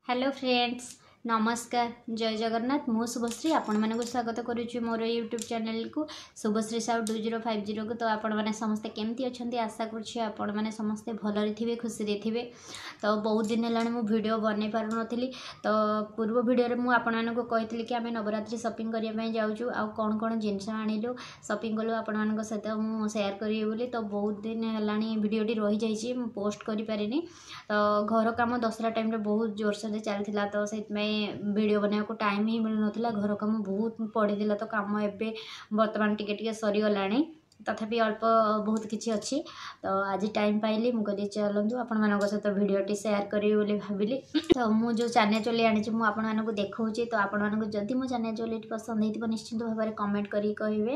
Hello friends, नमस्कार। जय जगन्नाथ। मु शुभश्री आपण मानक स्वागत करुच्ची मोर यूट्यूब चैनल को शुभश्री साहू 2050 को। तो आपण मैंने समस्ते केमती अच्छा आशा करुच्ची आपण मैंने समस्ते भलरे थे, खुशी थे। तो बहुत दिन है मु वीडियो बन पार नी। तो पूर्व वीडियो मुझे आपण मानक कही कि आम नवरात्रि शॉपिंग करने जाऊँ आ कौन कौन जिनस आणिलु शॉपिंग कलु आपण मान सहित मुझे शेयर करी बोली। तो बहुत दिन है वीडियोटी रही जाइए, पोस्ट कर पारिनी। तो घर कम दसरा टाइम बहुत जोरसोर चलता, तो से वीडियो बनाने को टाइम ही मिल ना। घर कम बहुत पड़ा, तो कम एवं बर्तमान टिके सरीगला, तथापि अल्प बहुत किसी अच्छी। तो आज टाइम पाइली मुझे चलतु आपण मान सहित वीडियोटी शेयर करी बोली भाविली। तो मुझे चैनल चोली आनी मुझे देखा। तो आपण जदि मो चैनल चोली पसंद हो निश्चिंत भाव में कमेंट करें कहे।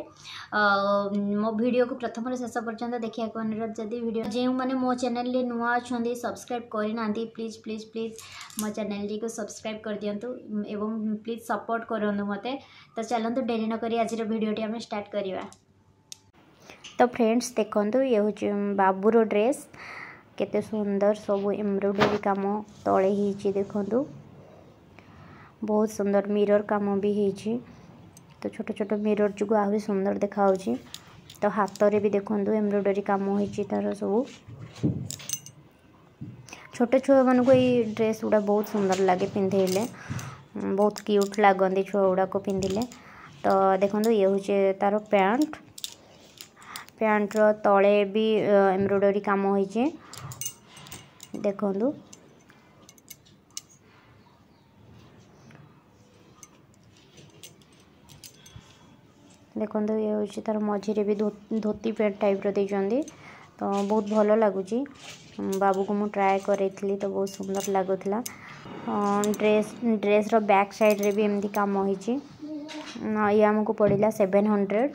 मो वीडियो को प्रथम शेष पर्यंत देखा अनुरोध। जदि वीडियो जो मैंने मो चैनल नुआ अच्छा सब्सक्राइब करना प्लीज प्लीज प्लीज मो चैनल को सब्सक्राइब कर दिंतु एवं प्लीज सपोर्ट करूँ मते। तो चलतु डेरी नक आज वीडियोटी आम स्टार्ट करवा। तो फ्रेंड्स देखो, ये हूँ बाबूर ड्रेस, केते सुंदर सब एम्ब्रॉयडरी काम तले ही देखु, बहुत सुंदर मिरर काम भी होती। तो छोट छोट मिरर जो आहरी सुंदर देखा। तो हाथ रे भी देखो एम्ब्रॉयडरी काम होती तार सब। छोट छुआ मान को ये ड्रेस गुड़ा बहुत सुंदर लगे पिंधेले, बहुत क्यूट लगती छुआ गुड़ा को पिंधिले। तो देखो, ये हूँ तार पैंट्र तले भी एम्ब्रॉयडरी काम होइए देखो। देखो, ये हूँ तार मझीरे भी धोती पैंट टाइप देते। तो बहुत भल लगुच। बाबू को मुझे ट्राए करी, तो बहुत सुंदर लगुला। ड्रेस रो बैक साइड रे भी एमती काम होइए। ये आमको पड़ा 700।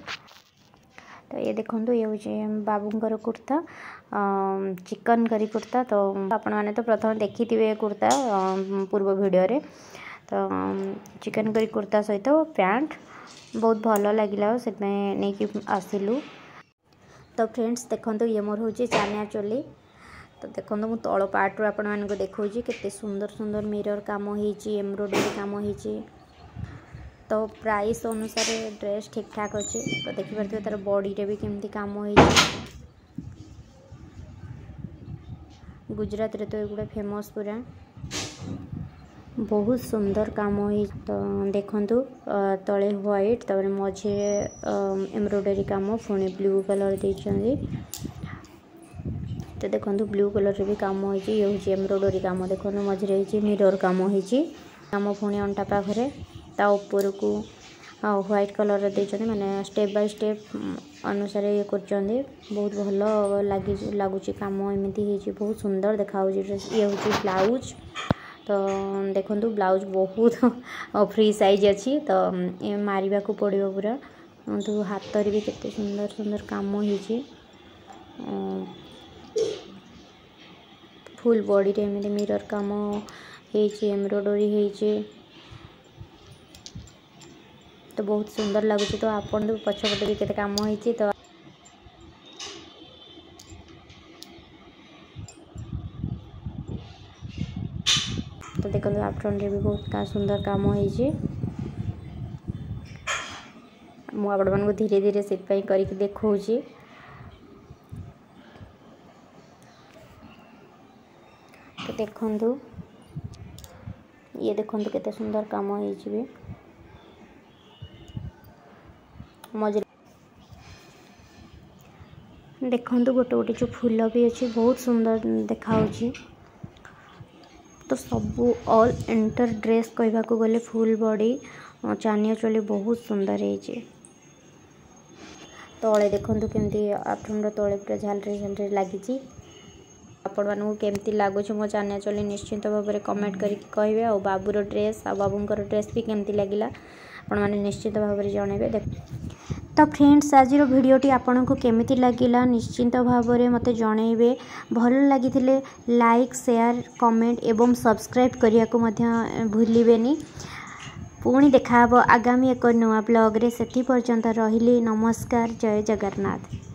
तो ये देखो, ये हूँ बाबूंकर कुर्ता, चिकन करी कुर्ता। तो आपण मैंने तो प्रथम देखी थे कुर्ता पूर्व वीडियो रे। तो चिकन करी कुर्ता सहित पैंट बहुत भल लगे से नहीं आसिलु। तो फ्रेंड्स देखो, ये मोर हूँ चानिया चोली। तो देखो, मु तल पार्ट रू आपण मानक देखा केते सुंदर सुंदर मिरर काम होइए, एम्ब्रॉयडरी काम होइए। तो प्राइस अनुसार ड्रेस ठीक ठाक अच्छे। तो देखिए तार बॉडी रे भी केमती काम हो। गुजरात रे तो एगुड़ा फेमस पूरा बहुत सुंदर काम हो। तो देखु तले व्हाइट, तब मझे एम्ब्रॉयडरी काम पुणी ब्लू कलर देइछंदी। तो देखो, ब्लू कलर रे भी काम हो। ये हूँ एम्ब्रॉयडरी काम। देखो मझे मिरर काम हो पुणी अंटा पाखरे ता ऊपर को व्हाइट कलर देते, माने स्टेप बाय स्टेप अनुसार ये कर बहुत भल लगुच काम एमती। बहुत सुंदर देखा ड्रेस। ये हूँ ब्लाउज। तो देखो, ब्लाउज बहुत फ्री साइज अच्छी। तो ये मारिबा को पड़ो पूरा। तो हाथ रे भी केते सुंदर सुंदर काम होइए। फुल बॉडी रे एमती मिरर काम होइए, एम्ब्रॉयडरी होइए। तो बहुत सुंदर लगुच। तो आपन पछपटे भी केते काम होइए। तो देखो, आफ्रन रे भी बहुत सुंदर काम होइए। मुझे धीरे धीरे से करके देखा। तो देखु, ये देखो केते सुंदर काम होइए। मजे देखो, गोटे गोटे जो फूल भी अच्छी बहुत सुंदर देखा। तो सबू ऑल एंटर ड्रेस कहवा को गले फुल बॉडी चानिया चोली बहुत सुंदर है। तले देखो केमती आफ्रन तले पूरा झालरे झालरे लगी। आपण मानू केमती लगुच मो चानिया चोली निश्चिंत भाव में कमेंट करके कहे। आ बाबूर ड्रेस आ बाबूंकर ड्रेस भी केमती लगिला आपण माने निश्चित भाव में जनइबे। तो फ्रेंड्स आज वीडियोटी आपन को केमिति लगिला निश्चिंत भाव में मते जनइबे। भल लगी लाइक शेयर कमेंट एवं सब्सक्राइब करिया को मध्य भूलिबेनी। पुणी देखा आगामी एक नुआ ब्लॉग रे। सेति पर्यंत रहिली। नमस्कार। जय जगन्नाथ।